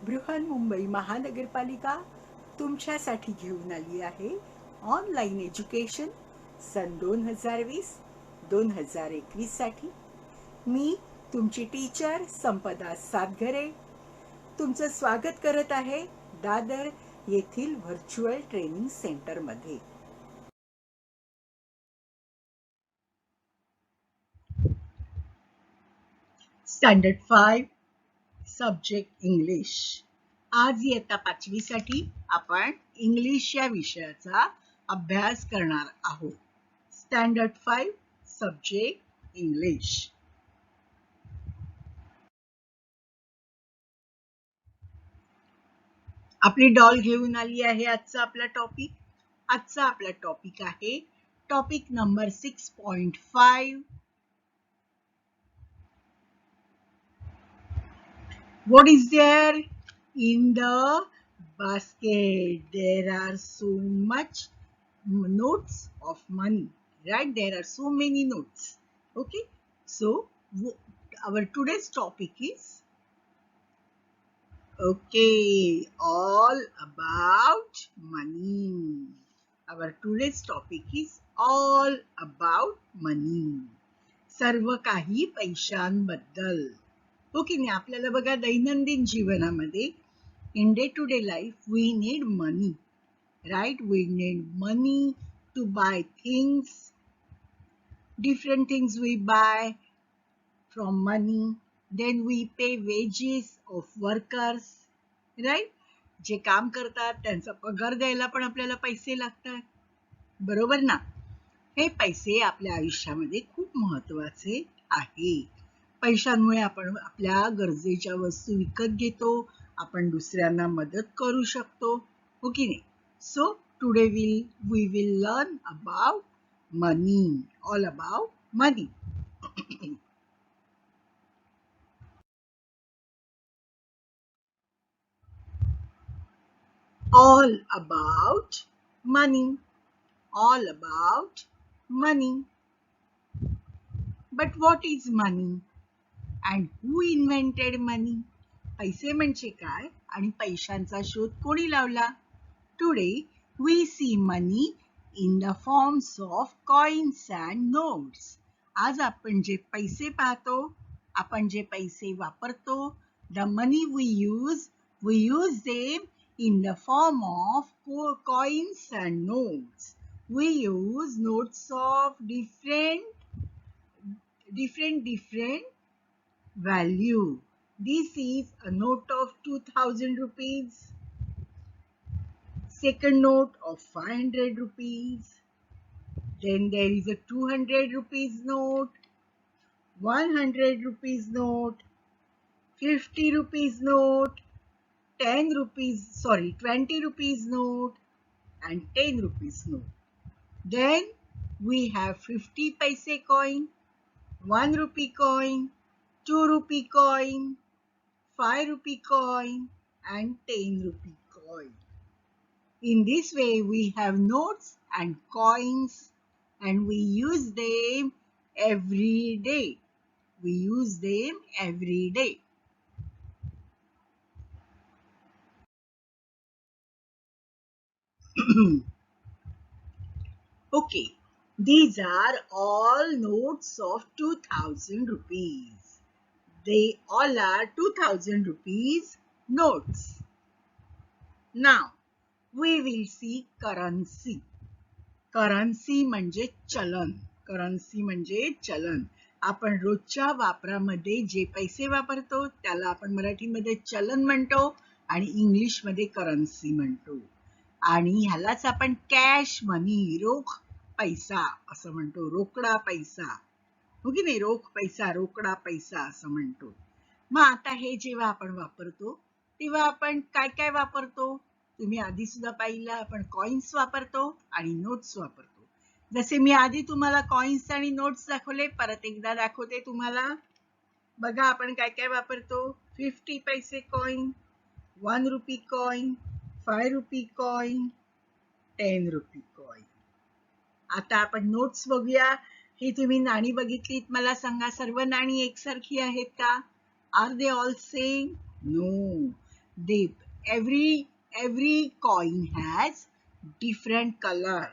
बृहन्मुंबई महानगरपालिका तुमच्यासाठी घेऊन आली आहे ऑनलाईन एज्युकेशन सन 2020-2021 साठी. मी तुमची टीचर संपदा सातघरे तुमचं स्वागत करत आहे दादर येथील व्हर्च्युअल ट्रेनिंग सेंटरमध्ये. Standard 5 subject English. आज इयत्ता 5वी साठी आपण इंग्लिश या विषयाचा अभ्यास करणार आहोत. Standard 5 subject English. आपली डॉल घेऊन आली आहे आजचा आपला टॉपिक. आजचा आपला टॉपिक आहे topic number 6.5. What is there in the basket? There are so much notes of money, right? There are so many notes. Okay, so our today's topic is all about money. Our today's topic is all about money. सर्व काही पैशांबद्दल. Okay नाही. आपल्याला बघा दैनंदिन जीवनामध्ये in day to day life we need money, right? We need money to buy things. Different things we buy from money. Then we pay wages of workers, right? जे काम करतात त्यांचा पगार द्यायला पण आपल्याला पैसे लागतात, बरोबर ना? हे पैसे आपल्या आयुष्यामध्ये खूप महत्वाचे आहेत. पैशांमुळे आपण आपल्या गरजेच्या वस्तू विकत घेतो, आपण दुसऱ्यांना मदत करू शकतो, हो की नाही? So today we will learn about money, all about money. all about money, all about money. But what is money and who invented money? पैसे म्हणजे काय आणि पैशांचा शोध कोणी लावला? Today we see money in the forms of coins and notes. आज आपण जे पैसे पाहतो, आपण जे पैसे वापरतो, the money we use them in the form of coins and notes. We use notes of different value. This is a note of 2000 rupees, second note of 500 rupees, then there is a 200 rupees note, 100 rupees note, 50 rupees note, 20 rupees note and 10 rupees note. Then we have 50 paise coin, 1 rupee coin, 2 rupee coin, 5 rupee coin and 10 rupee coin. In this way we have notes and coins and we use them every day. We use them every day. Okay, these are all notes of 2000 rupees. They all are 2000 rupees notes. Now, we will see currency. Currency म्हणजे चलन. Currency म्हणजे चलन. आपण रोजच्या वापरामध्ये जे पैसे वापरतो त्याला आपण मराठीमध्ये चलन म्हणतो आणि इंग्लिशमध्ये करन्सी म्हणतो. आणि ह्यालाच आपण कॅश मनी, रोख पैसा असं म्हणतो. रोकडा पैसा, हो की नाही? रोख पैसा, रोकडा पैसा असं म्हणतो. मग आता हे जेव्हा आपण वापरतो तेव्हा आपण काय काय वापरतो? तुम्ही आधी सुद्धा पाहिलं, आपण कॉइन्स वापरतो आणि नोट्स वापरतो. जसे मी आधी तुम्हाला कॉइन्स आणि नोट्स दाखवले, परत एकदा दाखवते तुम्हाला. बघा आपण काय काय वापरतो. 50 पैसे coin, 1 rupee coin, 5 rupee coin, 10 rupee coin. आता आपण नोट्स बघूया. ही तुम्ही नाणी बघितलीत, मला सांगा सर्व नाणी एकसारखी आहेत का? Are they all same? No. They every coin has different color,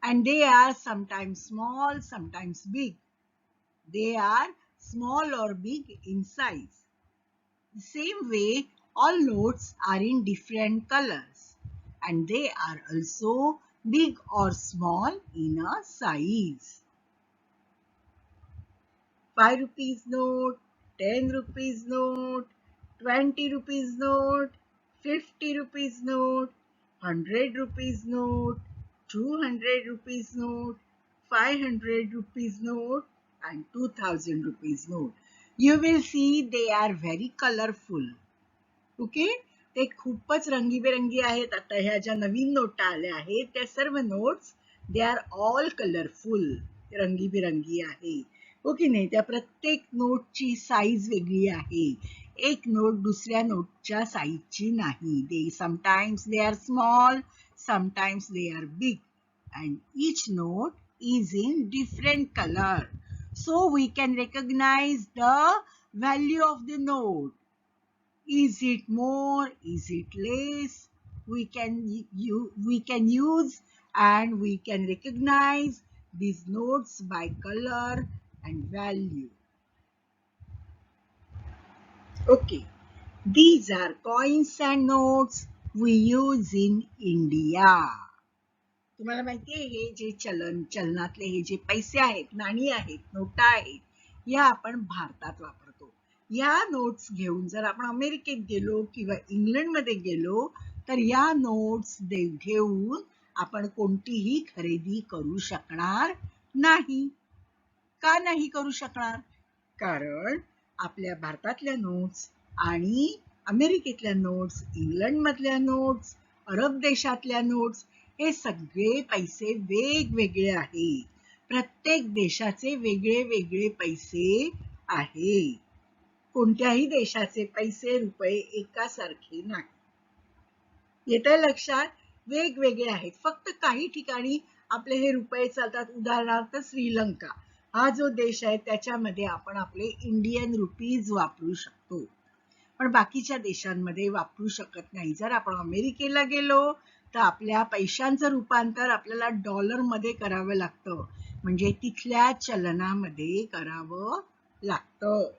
and they are sometimes small, sometimes big. They are small or big in size. The same way, all notes are in different colors, and they are also big or small in a size. 5 rupees note, 10 rupees note, 20 rupees note, 50 rupees note, 100 rupees note, 200 rupees note, 500 rupees note, and 2000 rupees note. You will see they are very colorful. Okay, ते खूपच रंगीबेरंगी आहेत. आता ह्या ज्या नवीन नोटा आल्या आहेत त्या सर्व notes they are all colourful, रंगीबेरंगी आहे. ओके नाही, त्या प्रत्येक नोटची साईज वेगळी आहे. एक नोट दुसऱ्या नोटच्या साईजची नाही. They sometimes they are small, sometimes they are big, and each note is in different color, so we can recognize the value of the note. Is it more? Is it less? We can use and we can recognize these notes by color and value. Okay, these are coins and notes we use in India. तुम्हाला माहिती आहे हे जे चलनातले हे जे पैसे आहेत, नाणी आहेत, नोटा आहेत, या आपण भारतात वापरतो. या नोट्स घेऊन जर आपण अमेरिकेत गेलो किंवा इंग्लंडमध्ये गेलो तर या नोट्स घेऊन आपण कोणतीही खरेदी करू शकणार नाही. का नाही करू शकणार? कारण आपल्या भारतातल्या नोट्स आणि अमेरिकेतल्या नोट्स, इंग्लंडमधल्या नोट्स, अरब देशातल्या नोट्स हे सगळे पैसे वेगवेगळे आहेत. प्रत्येक देशाचे वेगळे वेगळे पैसे आहेत. कोणत्याही देशाचे पैसे, रुपये एकासारखे नाही. येतंय लक्षात? वेगवेगळे आहेत. फक्त काही ठिकाणी आपले हे रुपये चालतात. उदाहरणार्थ श्रीलंका हा जो देश आहे त्याच्यामध्ये आपण आपले इंडियन रुपीज वापरू शकतो, पण बाकीच्या देशांमध्ये वापरू शकत नाही. जर आपण अमेरिकेला गेलो तर आपल्या पैशांचं रूपांतर आपल्याला डॉलरमध्ये करावं लागतं, म्हणजे तिथल्या चलनामध्ये करावं लागतं.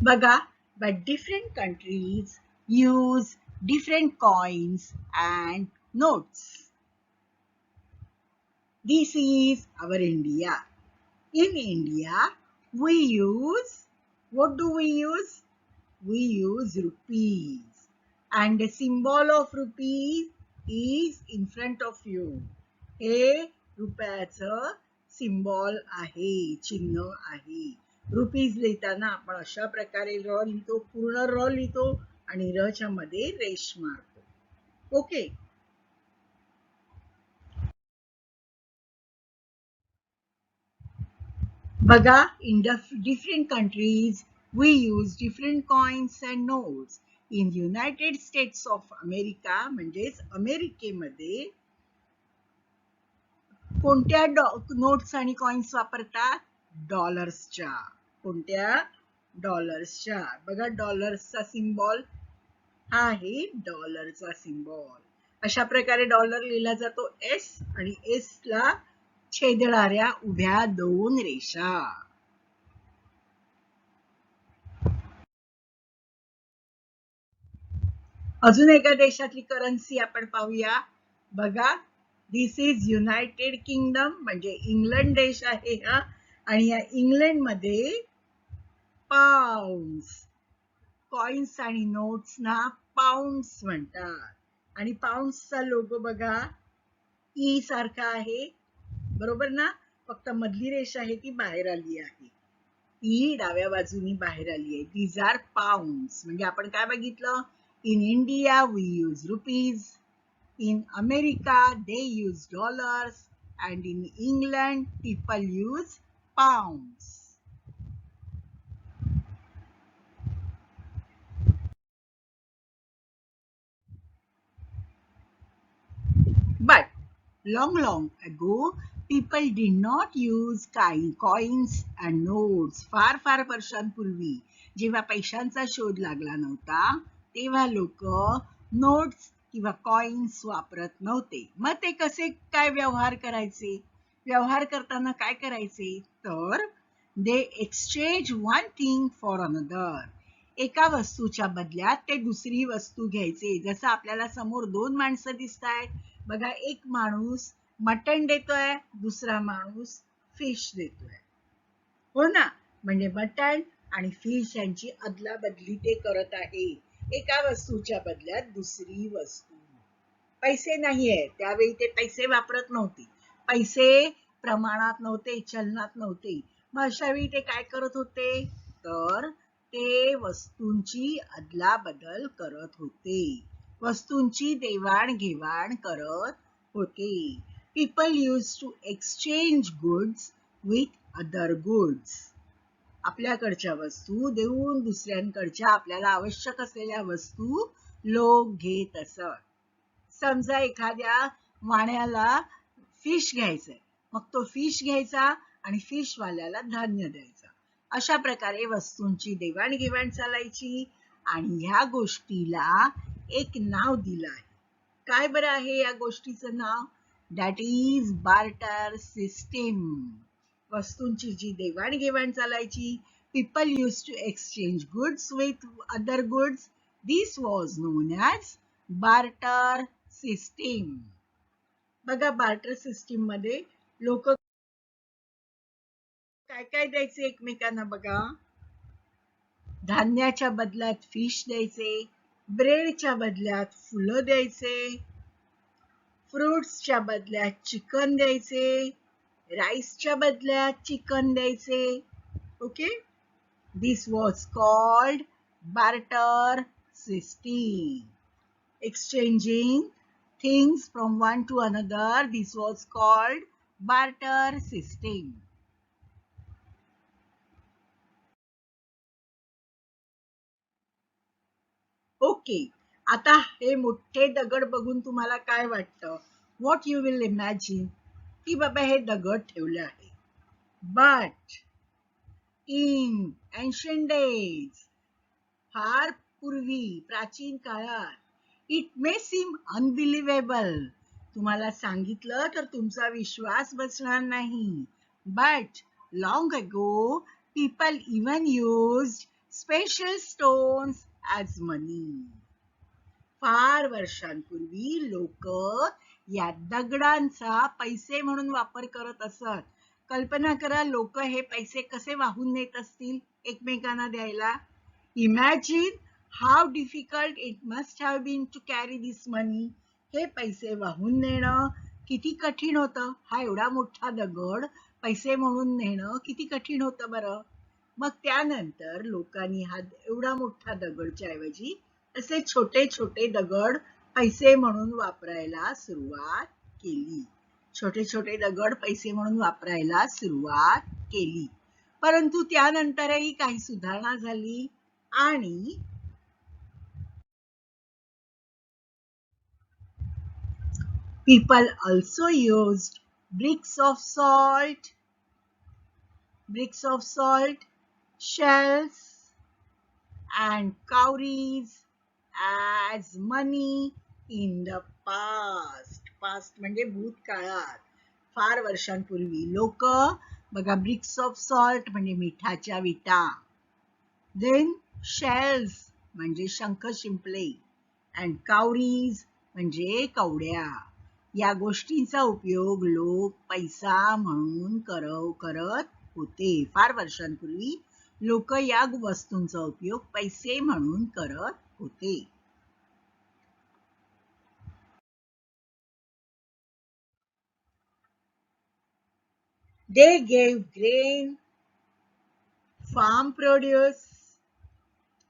बघा, but different countries use different coins and notes. This is our India. In India, we use, what do we use? We use rupees. And the symbol of rupees is in front of you. हे रुपयाचं symbol आहे, चिन्ह आहे. Rupees लिहिताना आपण अशा प्रकारे र लिहितो, पूर्ण र लिहितो आणि र च्या मध्ये रेष मारतो. ओके. बघा, in different countries we use different coins and notes. In United States of America म्हणजेच अमेरिकेमध्ये कोणत्या नोट्स आणि कॉइन्स वापरतात? डॉलर्सच्या. कोणत्या? डॉलर्सच्या. बघा, डॉलर्सचा सिम्बॉल हा आहे डॉलरचा सिम्बॉल. अशा प्रकारे डॉलर लिहिला जातो एस, आणि एस ला छेदणाऱ्या उभ्या दोन रेषा. अजून एका देशातली करन्सी आपण पाहूया. बघा, दिस इज युनायटेड किंगडम, म्हणजे इंग्लंड देश आहे हा, आणि या इंग्लंडमध्ये पाउंड्स, कॉइन्स आणि नोट्स ना पाउंड्स म्हणतात. आणि पाउंड्सचा लोगो बघा, ई सारखा आहे, बरोबर ना? फक्त मधली रेषा आहे ती बाहेर आली आहे. ई डाव्या बाजूनी बाहेर आली आहे. These are pounds. म्हणजे आपण काय बघितलं? In India we use rupees, in America they use dollars, and in England people use pounds. But long ago People did not use coins and notes. फार फार वर्षांपूर्वी जेव्हा पैशांचा शोध लागला नव्हता तेव्हा लोक नोट्स किंवा कॉइन्स वापरत नव्हते. मग ते कसे काय व्यवहार करायचे? व्यवहार करताना काय करायचे? तर दे exchange one thing for another. एका वस्तूच्या बदल्यात ते दुसरी वस्तू घ्यायचे. जसं आपल्याला समोर दोन माणसं दिसत आहेत. बघा, एक माणूस मटण देतोय, दुसरा माणूस फिश देतोय. हो ना, म्हणजे मटण आणि फिश यांची अदलाबदली ते करत आहे. एका वस्तूच्या बदल्यात दुसरी वस्तू. पैसे नाहीये, त्यावेळी ते पैसे वापरत नव्हते. पैसे प्रमाणात नव्हते, चलनात नव्हते. मग अशा वेळी ते काय करत होते? तर ते वस्तूंची अदलाबदल करत होते. वस्तूंची देवाणघेवाण करत होते. People used to exchange goods with other goods. आपल्याकडच्या वस्तू देऊन दुसऱ्यांकडच्या आपल्याला आवश्यक असलेल्या वस्तू लोक घेत असत. समजा एखाद्या वाण्याला फिश घ्यायचंय, मग तो फिश घ्यायचा आणि फिशवाल्याला धान्य द्यायचा. अशा प्रकारे वस्तूंची देवाणघेवाण चालायची आणि ह्या गोष्टीला एक नाव दिलं आहे. काय बरं आहे या गोष्टीचं नाव? That is barter system. वस्तूंची जी देवाणघेवाण चालायची, people used to exchange goods with other goods. This was known as barter system. बघा, बार्टर सिस्टीम मध्ये लोक काय काय द्यायचे एकमेकांना? बघा, धान्याच्या बदल्यात फिश द्यायचे, ब्रेडच्या बदल्यात फुलं द्यायचे, फ्रुट्सच्या बदल्यात चिकन द्यायचे, राईसच्या बदल्यात चिकन द्यायचे. Okay, this was called barter system. Exchanging things from one to another, this was called barter system. Okay, आता हे मोठे दगड बघून तुम्हाला काय वाटतं? What you will imagine? की बाबा हे दगड ठेवले आहे. But in ancient days, फार पूर्वी प्राचीन काळात, इट मे सीम अनबिलिव्हेबल. तुम्हाला सांगितलं तर तुमचा विश्वास बसणार नाही. But long ago people even used special stones as money. फार वर्षांपूर्वी लोक या दगडांचा पैसे म्हणून वापर करत असत. कल्पना करा, लोक हे पैसे कसे वाहून नेत असतील एकमेकांना द्यायला. Imagine how difficult it must have been to carry this money. हे पैसे वाहून नेणं किती कठीण होतं. हा एवढा मोठा दगड पैसे म्हणून नेणं किती कठीण होतं बरं. मग त्यानंतर लोकांनी हा एवढा मोठा दगडच्या ऐवजी असे छोटे छोटे दगड पैसे म्हणून वापरायला सुरुवात केली. छोटे छोटे दगड पैसे म्हणून वापरायला सुरुवात केली. परंतु त्यानंतरही काही सुधारणा झाली आणि people also used bricks of salt, shells and cowries as money in the past. Past म्हणजे भूतकाळात. फार वर्षांपूर्वी लोक बघा, ब्रिक्स ऑफ सॉल्ट म्हणजे मिठाच्या विटा, देन शेल्स म्हणजे शंख शिंपले, अँड कावरीज म्हणजे कवड्या. या गोष्टींचा उपयोग लोक पैसा म्हणून करत होते. फार वर्षांपूर्वी लोक या वस्तूंचा उपयोग पैसे म्हणून करत होते. They gave grain, farm produce,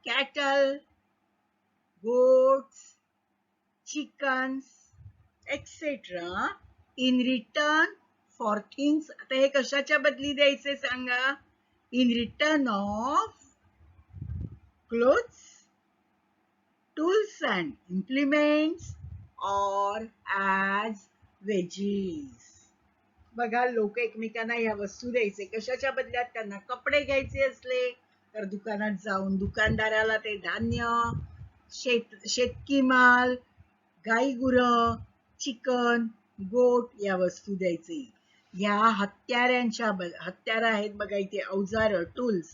cattle, goats, chickens, etc. in return for things. आता हे कशाच्या बदली द्यायचे सांगा? In return of clothes, tools and implements, or as wages. बघा, लोक एकमेकांना ह्या वस्तू द्यायचे कशाच्या बदल्यात. त्यांना कपडे घ्यायचे असले तर दुकानात जाऊन दुकानदाराला ते धान्य, शेतकी माल, गाई गुरं, चिकन, गोट या वस्तू द्यायचे. या हत्यार आहेत बघा इथे, अवजार, टूल्स,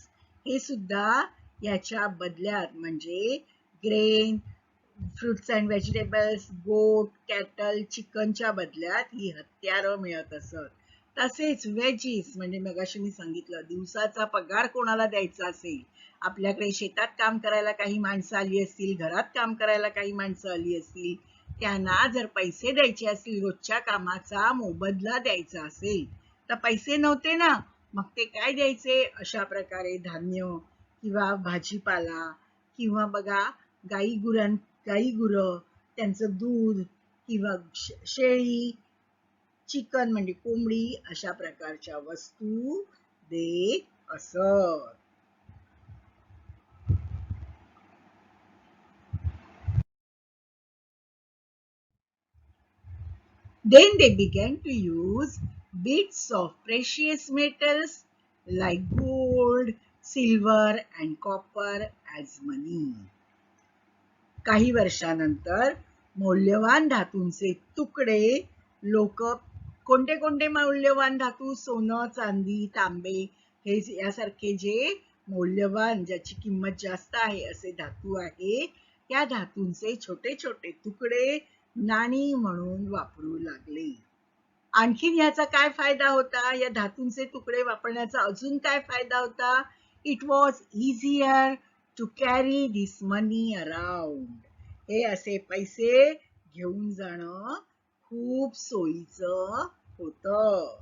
हे सुद्धा याच्या बदल्यात म्हणजे ग्रेन, फ्रुट्स अँड व्हेजिटेबल्स, गोट, कॅटल, चिकनच्या बदल्यात ही हत्यारं मिळत असत. तसेच वेजीस म्हणजे मगाशी मी सांगितलं, दिवसाचा पगार कोणाला द्यायचा असेल, आपल्याकडे शेतात काम करायला काही माणसं आली असतील, घरात काम करायला काही माणसं आली असतील, त्यांना जर पैसे द्यायचे असतील, रोजच्या कामाचा मोबदला द्यायचा असेल, तर पैसे नव्हते ना, मग ते काय द्यायचे, अशा प्रकारे धान्य किंवा भाजीपाला किंवा बघा गाई गुरं, त्यांचं दूध किंवा शेळी, चिकन म्हणजे कोंबडी, अशा प्रकारच्या वस्तू देत असत. Then they began to use bits of precious metals like gold, silver and copper as money. काही वर्षानंतर मौल्यवान धातूंचे तुकडे लोक, कोणते कोणते मौल्यवान धातू, सोनं, चांदी, तांबे, हे यासारखे जे मौल्यवान, ज्याची किंमत जास्त आहे असे धातू आहे, त्या धातूंचे छोटे छोटे तुकडे नाणी म्हणून वापरू लागले. आणखीन याचा काय फायदा होता, या धातूंचे तुकडे वापरण्याचा अजून काय फायदा होता. It was easier to carry this money around. हे असे पैसे घेऊन जाणं खूप सोयीचं होतं.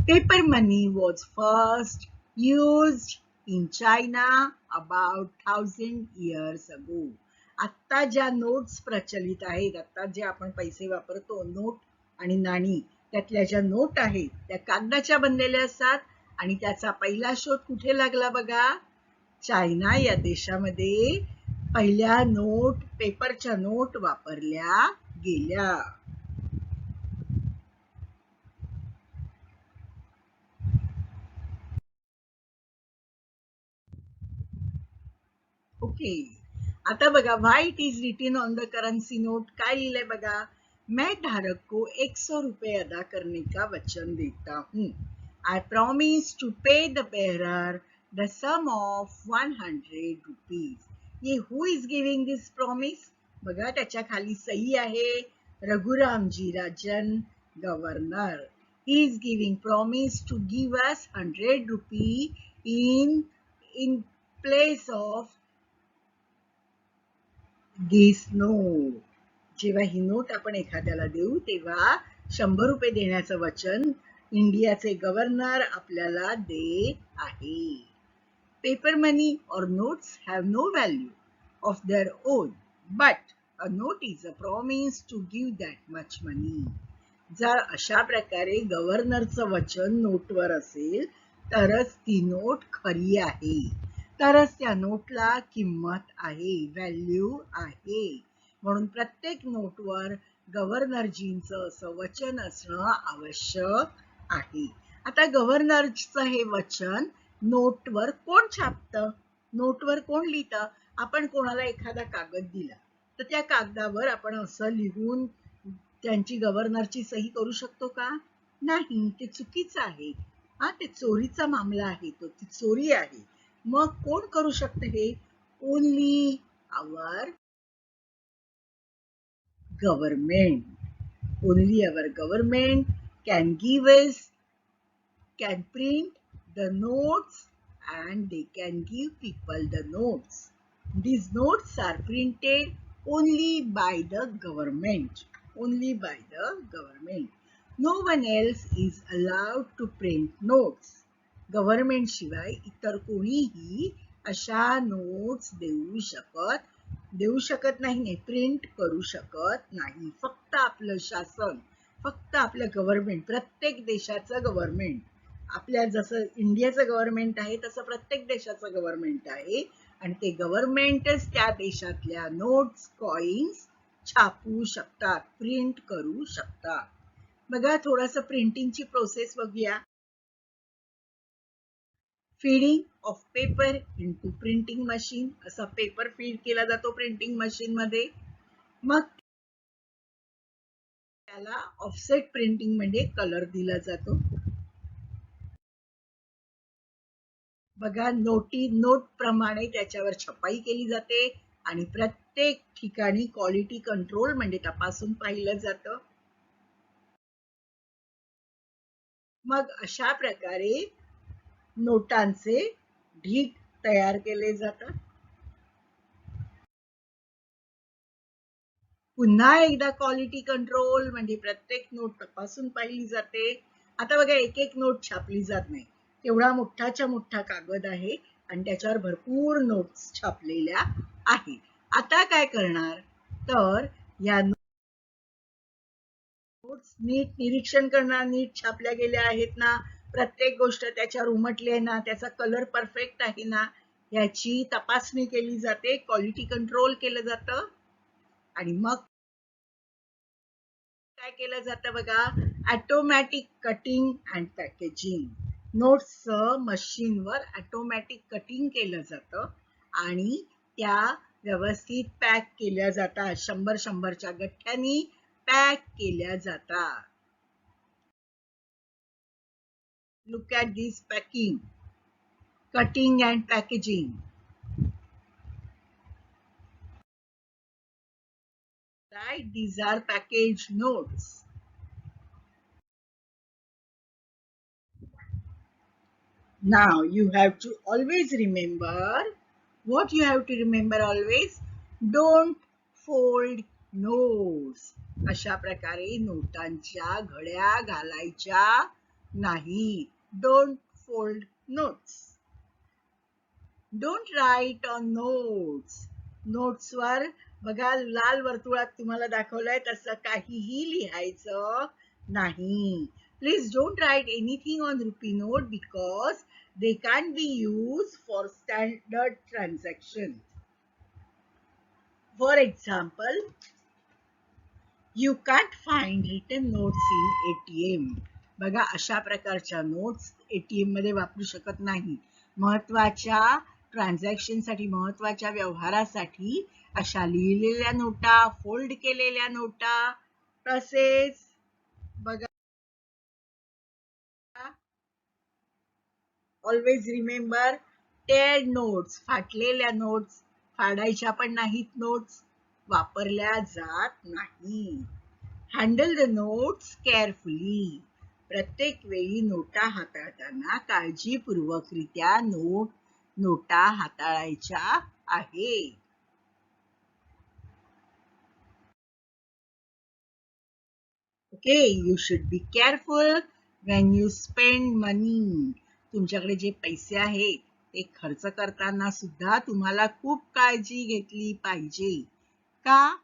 Paper money was first used in China about 1000 years ago. आता ज्या नोट्स प्रचलित आहेत, आता जे आपण पैसे वापरतो, नोट आणि नाणी, त्यातल्या ज्या नोट आहेत त्या कागदाच्या बनलेल्या असतात आणि त्याचा पहिला शोध कुठे लागला बघा, चायना या देशामध्ये पहिल्या नोट, पेपरच्या नोट वापरल्या गेल्या. ओके, आता बघा, why it is written on the currency note, काय लिहिलंय बघा, मैं धारक को 100 रुपए अदा करने का वचन देता हूँ. I promise to pay the bearer the sum of 100 rupees. ये who is giving this promise? बघा, त्याच्या खाली सही आहे, रघुरामजी Rajan, governor. He is giving promise to give us 100 rupee in place of this note. जेव्हा ही नोट आपण एखाद्याला देऊ तेव्हा 100 रुपये देण्याचं वचन इंडियाचे गव्हर्नर आपल्याला देत आहे. पेपर मनी और notes have no value of their own, but a note is a promise to give that much money. जर अशा प्रकारे गव्हर्नरचं वचन नोटवर असेल तरच ती नोट खरी आहे, तरच त्या नोटला किंमत आहे, व्हॅल्यू आहे. म्हणून प्रत्येक नोटवर गव्हर्नरजींचं असं वचन असणं आवश्यक आहे. आता गव्हर्नरचं हे वचन नोटवर कोण छापतं, नोटवर कोण लिहितं. आपण कोणाला एखादा कागद दिला तर त्या कागदावर आपण असं लिहून त्यांची, गव्हर्नरची सही करू शकतो का, नाही, ते चुकीचं आहे. ते चोरीचा मामला आहे, तो ती चोरी आहे. मग कोण करू शकते हे, only our government. Only our government can give us, can print the notes and they can give people the notes. These notes are printed only by the government. Only by the government. No one else is allowed to print notes. Government शिवाय इतर कोणीही अशा notes देऊ शकत नाही, print करू शकत नाही. फक्त आपलं शासन, फक्त आपलं गव्हर्नमेंट, प्रत्येक देशाचं गव्हर्नमेंट, आपल्या जसं इंडियाचं गव्हर्नमेंट आहे तसं प्रत्येक देशाचं गव्हर्नमेंट आहे आणि ते गव्हर्नमेंटच त्या देशातल्या नोट्स, कॉइन्स छापू शकतात, प्रिंट करू शकतात. बघा थोडंसं प्रिंटिंगची प्रोसेस बघूया. Feeding of paper into printing machine. असा पेपर फीड केला जातो प्रिंटिंग मशीन मध्ये. मग त्याला ऑफसेट प्रिंटिंग म्हणजे कलर दिला जातो. बघा नोट प्रमाणे त्याच्यावर छपाई केली जाते आणि प्रत्येक ठिकाणी क्वालिटी कंट्रोल म्हणजे तपासून पाहिलं जातं. मग अशा प्रकारे नोटांचे ढीग तयार केले जातात. पुन्हा एकदा क्वालिटी कंट्रोल म्हणजे प्रत्येक नोट तपासून पाहिली जाते. आता बघा एक एक नोट छापली जात नाही. तेवढा मोठाच्या मोठा कागद आहे आणि त्याच्यावर भरपूर नोट्स छापलेल्या आहेत. आता काय करणार तर या नोट्स नीट निरीक्षण करणार, नीट छापल्या गेल्या आहेत ना, प्रत्येक गोष्ट त्याच्यावर उमटली आहे ना, त्याचा कलर परफेक्ट आहे ना, याची तपासणी केली जाते, क्वालिटी कंट्रोल केलं जातं. आणि मग काय केलं जातं बघा, ऑटोमॅटिक कटिंग अँड पॅकेजिंग. नोट्सचं मशीनवर ऑटोमॅटिक कटिंग केलं जातं आणि त्या व्यवस्थित पॅक केल्या जातात. 100-100च्या गठ्ठ्यांनी पॅक केल्या जातात. Look at this packing, cutting and packaging. Right, these are packaged notes. Now you have to always remember, what you have to remember always, don't fold notes. अशा प्रकारे नोटांच्या घड्या घालायच्या नाही. Don't fold notes. Don't write on notes. नोट्सवर बघा लाल वर्तुळात तुम्हाला दाखवलंय तसं काहीही लिहायचं नाही. Please don't write anything on rupee note because they can't be used for standard transactions. For example, you can't find written notes in ATM. बघा अशा प्रकारच्या नोट्स ATM मध्ये वापरू शकत नाही. महत्वाच्या ट्रान्झॅक्शनसाठी, महत्वाच्या व्यवहारासाठी अशा लिहिलेल्या नोटा, फोल्ड केलेल्या नोटा, तसेच बघा ऑलवेज रिमेंबर, टेअर्ड नोट्स, फाटलेल्या नोट्स, फाडायच्या पण नाहीत नोट्स, वापरल्या जात नाही. Handle the notes carefully. प्रत्येक वेळी नोटा हाताळताना काळजीपूर्वकरित्या नोटा हाताळायच्या आहेत. Okay, you should be careful when you spend money. तुमच्याकडे जे पैसे आहेत ते खर्च करताना सुद्धा तुम्हाला खूप काळजी घेतली पाहिजे. का?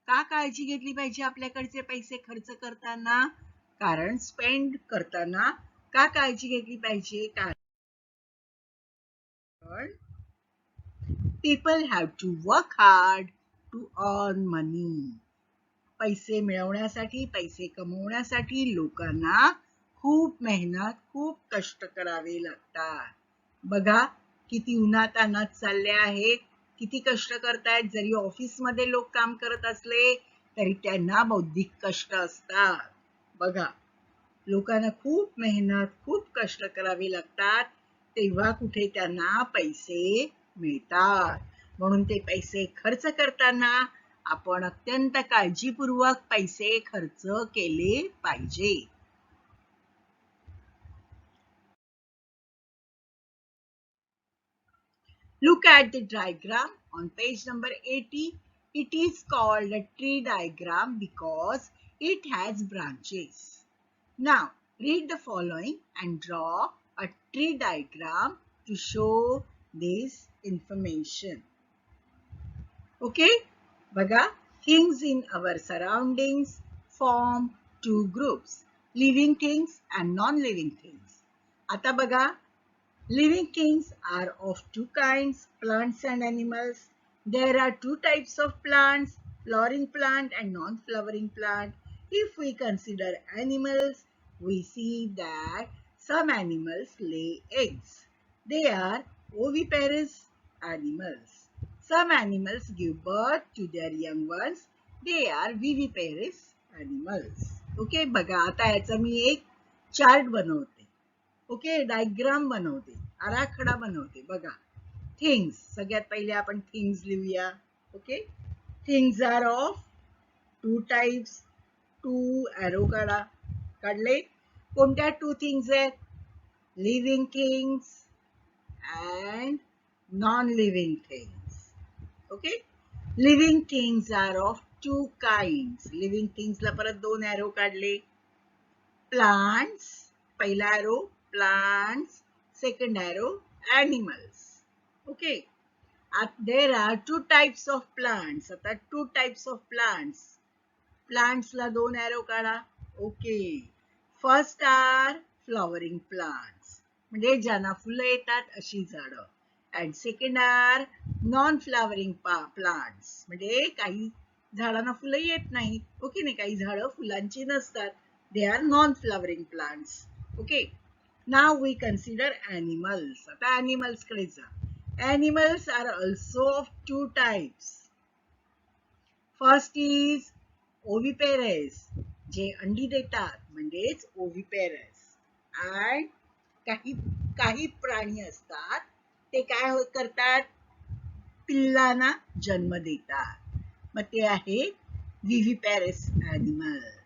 का काळजी घेतली पाहिजे आपल्याकडचे पैसे खर्च करताना? कारण स्पेंड करताना का काळजी घेतली पाहिजे? कारण people have to work hard to earn money. पैसे मिळवण्यासाठी, पैसे कमवण्यासाठी लोकांना खूप मेहनत, खूप कष्ट करावे लागतात. बघा किती उन्हातान्हात चालले आहेत, किती कष्ट करतायत. जरी ऑफिसमध्ये लोक काम करत असले तरी त्यांना बौद्धिक कष्ट असतात. बघा लोकांना खूप मेहनत, खूप कष्ट करावे लागतात, तेव्हा कुठे त्यांना पैसे मिळतात. म्हणून ते पैसे खर्च करताना आपण अत्यंत काळजीपूर्वक पैसे खर्च केले पाहिजे. Look at the diagram on page number 80. It is called a tree diagram because it has branches. Now, read the following and draw a tree diagram to show this information. Okay? Bhaga, things in our surroundings form two groups, living things and non-living things. आता बघा, living things are of two kinds, plants and animals. There are two types of plants, flowering plant and non-flowering plant. If we consider animals, we see that some animals lay eggs. They are oviparous animals. Some animals give birth to their young ones. They are viviparous animals. Okay, बघा आता याचा मी एक chart बनवते. Okay, diagram बनवते, आराखडा बनवते. बघा, things सगळ्यात पहिले आपण थिंग्स लिहूया. Okay, things are of two types. Two arrow काढा. काढले. कोणत्या टू थिंग्स आहेत? Living things and non living things. Okay, living things are of two kinds. Living थिंग्सला परत दोन एरो काढले. प्लांट्स पहिला arrow, plants second arrow, animals. Okay, there are two types of plants. आता two types of plants. Plants ला दोन arrow काढा. Okay, first are flowering plants, म्हणजे ज्यांना फुलं येतात अशी झाडं. And second are non flowering plants, म्हणजे काही झाडांना फुलं येत नाहीत. ओके, नाही, काही झाडं फुलांची नसतात. They are non flowering plants. Okay, now we consider animals. आता animals कडे जा. Animals are also of two types. First is oviparous, जे अंडी देतात म्हणजेच oviparous. And काही काही प्राणी असतात ते काय करतात? पिल्लांना जन्म देतात. मग ते आहे viviparous animals.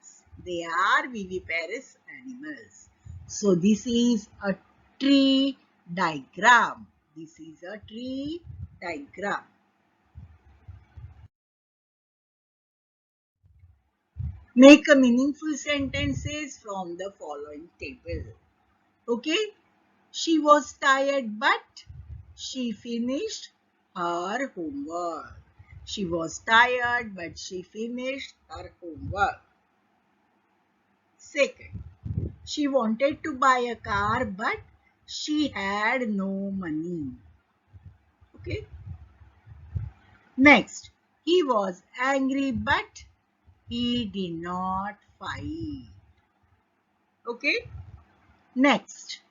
They are viviparous animals. So this is a tree diagram. This is a tree diagram. Make a meaningful sentences from the following table. Okay, she was tired but she finished her homework. She was tired but she finished her homework. Second, she wanted to buy a car but she had no money. Okay. Next, he was angry but he did not fight. Okay. Next,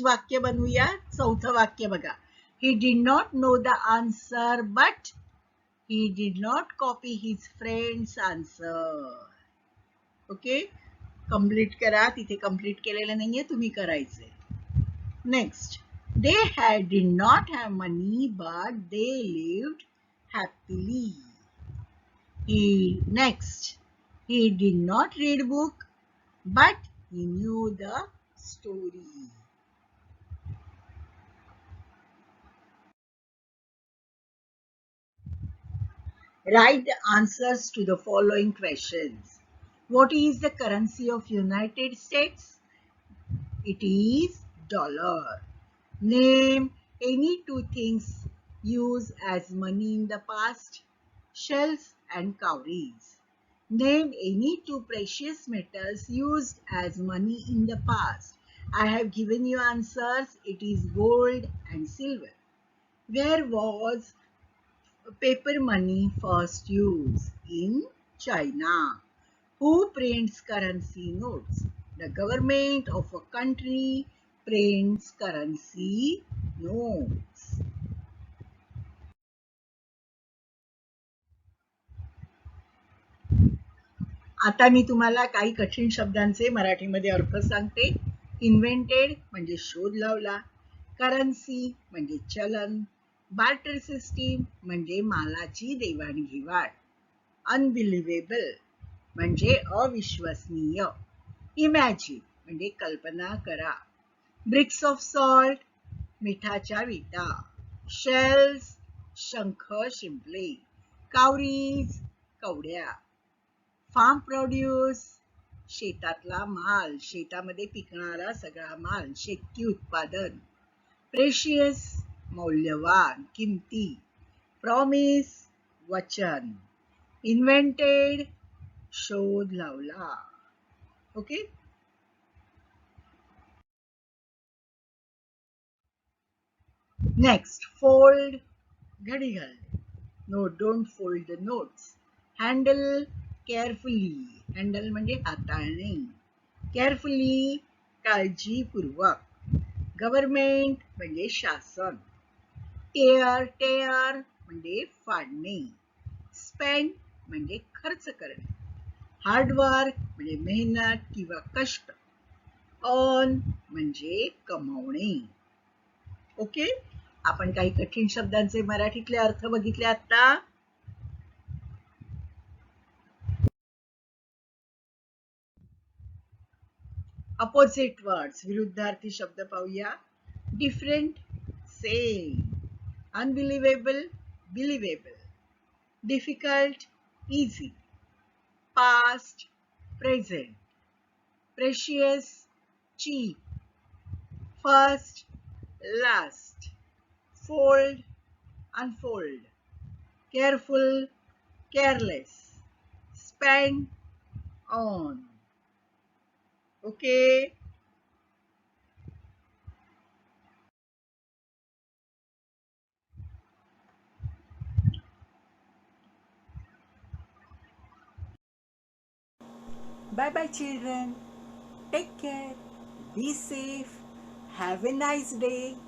वाक्य बनवूया. चौथं वाक्य बघा. He did not know the answer but he did not copy his friend's answer. Okay, complete करा. तिथे complete केलेलं नाहीये, तुम्ही करायचंय. Next, they did not have money but they lived happily. Next, he did not read book but he knew the story. Write the answers to the following questions. What is the currency of United States? It is dollar. Name any two things used as money in the past. Shells and cowries. Name any two precious metals used as money in the past. I have given you answers. It is gold and silver. Where was paper money first used? In China. Who prints currency notes? The government of a country prints currency notes. आता मी तुम्हाला काही कठीण शब्दांचे मराठीमध्ये अर्थ सांगते. Invented म्हणजे शोध लावला. करन्सी म्हणजे चलन. बार्टर सिस्टीम म्हणजे मालाची देवाणघेवाण. अनबिलिव्हेबल म्हणजे अविश्वसनीय. इमॅजिन म्हणजे कल्पना करा. ब्रिक्स ऑफ सॉल्ट मिठाच्या विटा. शेल्स शंख शिंपले. कावरीज कवड्या. फार्म प्रोड्यूस शेतातला माल, शेतामध्ये पिकणारा सगळा माल, शेतकी उत्पादन. प्रेशियस मौल्यवान, किमती. प्रॉमिस वचन. इन्व्हेंटेड शोध लावला. ओके. Next, fold, घडी घालणे. No, don't fold the notes. Handle carefully. Handle म्हणजे हाताळणे. Carefully, काळजीपूर्वक. Government म्हणजे शासन. tear म्हणजे फाडणे. Spend म्हणजे खर्च करणे. हार्डवर्क म्हणजे मेहनत किंवा कष्ट. earn म्हणजे कमवणे. ओके, आपण काही कठीण शब्दांचे मराठीतले अर्थ बघितले आता. अपोजिट वर्ड्स, विरुद्धार्थी शब्द पाहूया. Different, same. Unbelievable, believable. Difficult, easy. Past, present. Precious, cheap. First, last. Fold, unfold. Careful, careless. Spend, on. Okay. Bye bye, children. Take care. Be safe. Have a nice day.